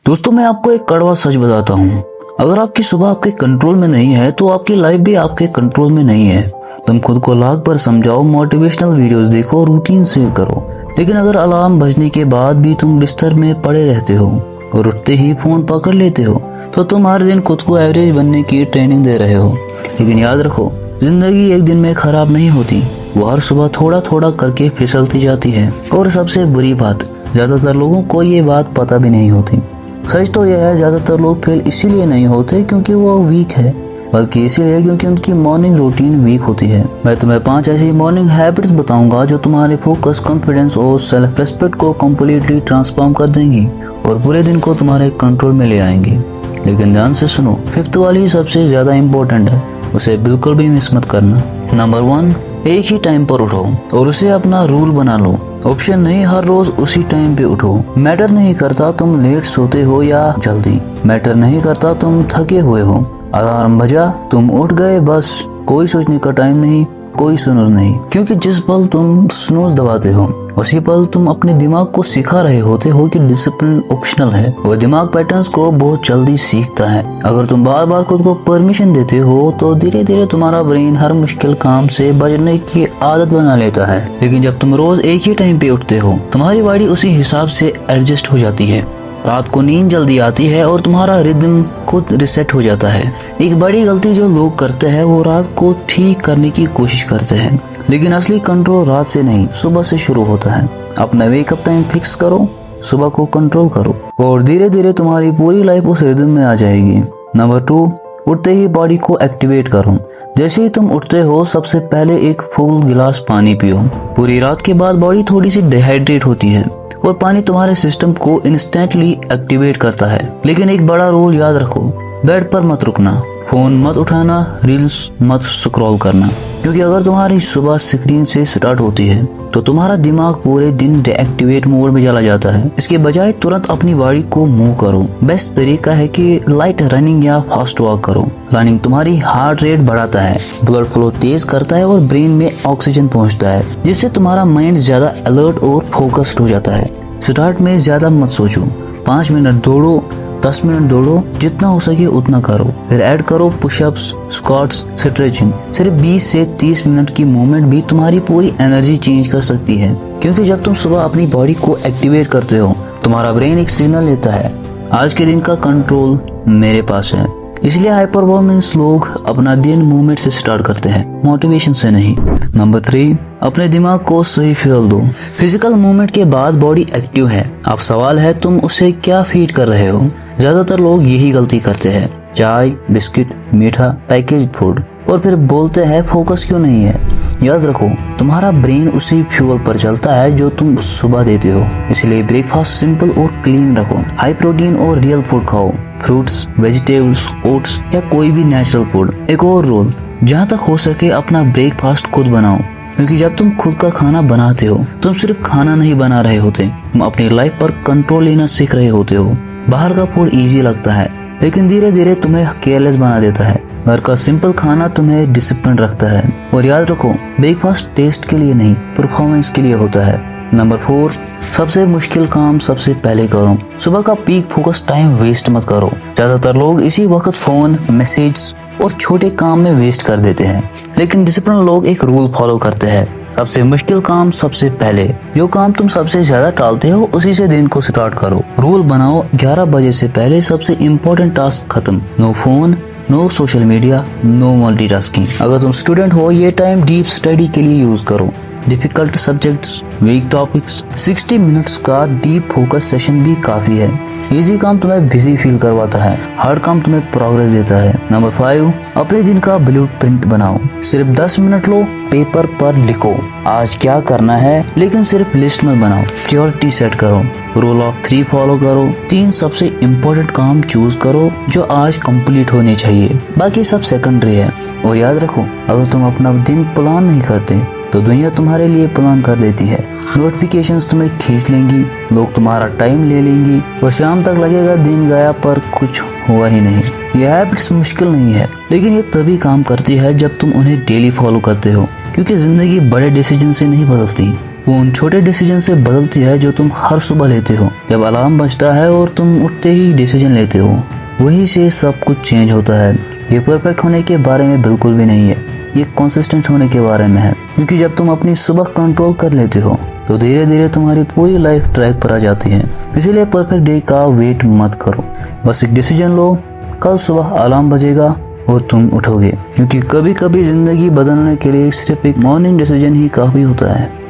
दोस्तों मैं आपको एक कड़वा सच बताता हूँ, अगर आपकी सुबह आपके कंट्रोल में नहीं है तो आपकी लाइफ भी आपके कंट्रोल में नहीं है। तुम खुद को लाख बार समझाओ, मोटिवेशनल वीडियोस देखो, रूटीन से करो, लेकिन अगर अलार्म बजने के बाद भी तुम बिस्तर में पड़े रहते हो और उठते ही फोन पकड़ लेते हो तो तुम हर दिन खुद को एवरेज बनने की ट्रेनिंग दे रहे हो। लेकिन याद रखो, जिंदगी एक दिन में खराब नहीं होती, वो हर सुबह थोड़ा थोड़ा करके फिसलती जाती है। और सबसे बुरी बात, ज्यादातर लोगों को ये बात पता भी नहीं होती। सच तो यह है, ज्यादातर लोग फेल इसीलिए नहीं होते क्योंकि वो वीक है, बल्कि इसीलिए क्योंकि उनकी मॉर्निंग रूटीन वीक होती है। मैं तुम्हें 5 ऐसी मॉर्निंग हैबिट्स बताऊंगा जो तुम्हारे फोकस, कॉन्फिडेंस और सेल्फ रिस्पेक्ट को कम्प्लीटली ट्रांसफॉर्म कर देंगी और पूरे दिन को तुम्हारे कंट्रोल में ले आएंगी। लेकिन ध्यान से सुनो, 5th वाली सबसे ज्यादा इम्पोर्टेंट है, उसे बिल्कुल भी मिस मत करना। नंबर 1, एक ही टाइम पर उठो और उसे अपना रूल बना लो। ऑप्शन नहीं हर रोज उसी टाइम पे उठो। मैटर नहीं करता तुम लेट सोते हो या जल्दी, मैटर नहीं करता तुम थके हुए हो। अलार्म बजा, तुम उठ गए, बस। कोई सोचने का टाइम नहीं, कोई स्नूज नहीं, क्योंकि जिस पल तुम स्नूज दबाते हो उसी पल तुम अपने दिमाग को सिखा रहे होते हो कि डिसिप्लिन ऑप्शनल है। वो दिमाग पैटर्न्स को बहुत जल्दी सीखता है। अगर तुम बार बार खुद को परमिशन देते हो तो धीरे धीरे तुम्हारा ब्रेन हर मुश्किल काम से बचने की आदत बना लेता है। लेकिन जब तुम रोज एक ही टाइम पे उठते हो, तुम्हारी बॉडी उसी हिसाब से एडजस्ट हो जाती है। रात को नींद जल्दी आती है और तुम्हारा रिदम खुद रिसेट हो जाता है। एक बड़ी गलती जो लोग करते हैं वो रात को ठीक करने की कोशिश करते हैं, लेकिन असली कंट्रोल रात से नहीं, सुबह से शुरू होता है। अपना वेकअप टाइम फिक्स करो, सुबह को कंट्रोल करो और धीरे धीरे तुम्हारी पूरी लाइफ उस रिदम में आ जाएगी। नंबर 2, उठते ही बॉडी को एक्टिवेट करो। जैसे ही तुम उठते हो सबसे पहले एक फुल गिलास पानी पियो। पूरी रात के बाद बॉडी थोड़ी सी डिहाइड्रेट होती है और पानी तुम्हारे सिस्टम को इंस्टेंटली एक्टिवेट करता है। लेकिन एक बड़ा रूल याद रखो, बेड पर मत रुकना, फोन मत उठाना, रील्स मत स्क्रॉल करना, क्योंकि अगर तुम्हारी सुबह स्क्रीन से स्टार्ट होती है तो तुम्हारा दिमाग पूरे दिन डीएक्टिवेट मोड में चला जाता है। इसके बजाय तुरंत अपनी बॉडी को मूव करो। बेस्ट तरीका है कि लाइट रनिंग या फास्ट वॉक करो। रनिंग तुम्हारी हार्ट रेट बढ़ाता है, ब्लड फ्लो तेज करता है और ब्रेन में ऑक्सीजन पहुंचता है, जिससे तुम्हारा माइंड ज्यादा अलर्ट और फोकस्ड हो जाता है। स्टार्ट में ज्यादा मत सोचो, 5 मिनट दौड़ो, 10 मिनट दौड़ो, जितना हो सके उतना करो। फिर ऐड करो पुशअप्स, स्क्वाट्स, स्ट्रेचिंग। सिर्फ 20 से 30 मिनट की मूवमेंट भी तुम्हारी पूरी एनर्जी चेंज कर सकती है, क्योंकि जब तुम सुबह अपनी बॉडी को एक्टिवेट करते हो तुम्हारा ब्रेन एक सिग्नल लेता है, आज के दिन का कंट्रोल मेरे पास है। इसलिए हाई परफॉर्मेंस लोग अपना दिन मूवमेंट से स्टार्ट करते हैं, मोटिवेशन से नहीं। नंबर 3, अपने दिमाग को सही फ्यूल दो। फिजिकल मूवमेंट के बाद बॉडी एक्टिव है, अब सवाल है तुम उसे क्या फीड कर रहे हो। ज्यादातर लोग यही गलती करते हैं, चाय, बिस्किट, मीठा, पैकेज्ड फूड, और फिर बोलते हैं फोकस क्यों नहीं है। याद रखो, तुम्हारा ब्रेन उसी फ्यूल पर चलता है जो तुम सुबह देते हो। इसलिए ब्रेकफास्ट सिंपल और क्लीन रखो, हाई प्रोटीन और रियल फूड खाओ, फ्रूट्स, वेजिटेबल्स, ओट्स या कोई भी नेचुरल फूड। एक और रूल, जहाँ तक हो सके अपना ब्रेकफास्ट खुद बनाओ, क्योंकि जब तुम खुद का खाना बनाते हो तुम सिर्फ खाना नहीं बना रहे होते, तुम अपनी लाइफ पर कंट्रोल लेना सीख रहे होते हो। बाहर का फूड इजी लगता है लेकिन धीरे धीरे तुम्हें केयरलेस बना देता है। घर का सिंपल खाना तुम्हें डिसिप्लिन रखता है। और याद रखो, ब्रेकफास्ट टेस्ट के लिए नहीं, परफॉर्मेंस के लिए होता है। नंबर 4, सबसे मुश्किल काम सबसे पहले करो। सुबह का पीक फोकस टाइम वेस्ट मत करो। ज्यादातर लोग इसी वक्त फोन, मैसेज और छोटे काम में वेस्ट कर देते हैं, लेकिन डिसिप्लिन लोग एक रूल फॉलो करते हैं, सबसे मुश्किल काम सबसे पहले। जो काम तुम सबसे ज्यादा टालते हो उसी से दिन को स्टार्ट करो। रूल बनाओ, 11 बजे से पहले सबसे इम्पोर्टेंट टास्क खत्म। No phone, no social media, no multitasking. अगर तुम स्टूडेंट हो ये टाइम डीप स्टडी के लिए यूज करो। Difficult subjects, weak topics, 60 minutes का डीप फोकस सेशन भी काफी है। इजी काम तुम्हें बिजी फील करवाता है, हार्ड काम तुम्हें प्रोग्रेस देता है। नंबर 5, अपने दिन का ब्लूप्रिंट बनाओ। सिर्फ 10 मिनट लो, पेपर पर लिखो आज क्या करना है, लेकिन सिर्फ लिस्ट मत बनाओ, प्रायोरिटी सेट करो। रूल ऑफ 3 फॉलो करो। 3 सबसे इम्पोर्टेंट काम चूज करो जो आज कंप्लीट होने चाहिए, बाकी सब सेकेंडरी है। और याद रखो, अगर तुम अपना दिन प्लान नहीं करते तो दुनिया तुम्हारे लिए प्लान कर देती है। नोटिफिकेशंस तुम्हें खींच लेंगी, लोग तुम्हारा टाइम ले लेंगी और शाम तक लगेगा दिन गया पर कुछ हुआ ही नहीं। यह हैबिट्स मुश्किल नहीं है, लेकिन ये तभी काम करती है जब तुम उन्हें डेली फॉलो करते हो, क्योंकि जिंदगी बड़े डिसीजन से नहीं बदलती, वो उन छोटे डिसीजन से बदलती है जो तुम हर सुबह लेते हो। जब अलार्म बजता है और तुम उठते ही डिसीजन लेते हो, वही से सब कुछ चेंज होता है। ये परफेक्ट होने के बारे में बिल्कुल भी नहीं है, ये कंसिस्टेंट होने के बारे में है। क्योंकि जब तुम अपनी सुबह कंट्रोल कर लेते हो तो धीरे धीरे तुम्हारी पूरी लाइफ ट्रैक पर आ जाती है। इसीलिए परफेक्ट डे का वेट मत करो, बस एक डिसीजन लो, कल सुबह अलार्म बजेगा और तुम उठोगे। क्योंकि कभी कभी जिंदगी बदलने के लिए सिर्फ एक मॉर्निंग डिसीजन ही काफी होता है।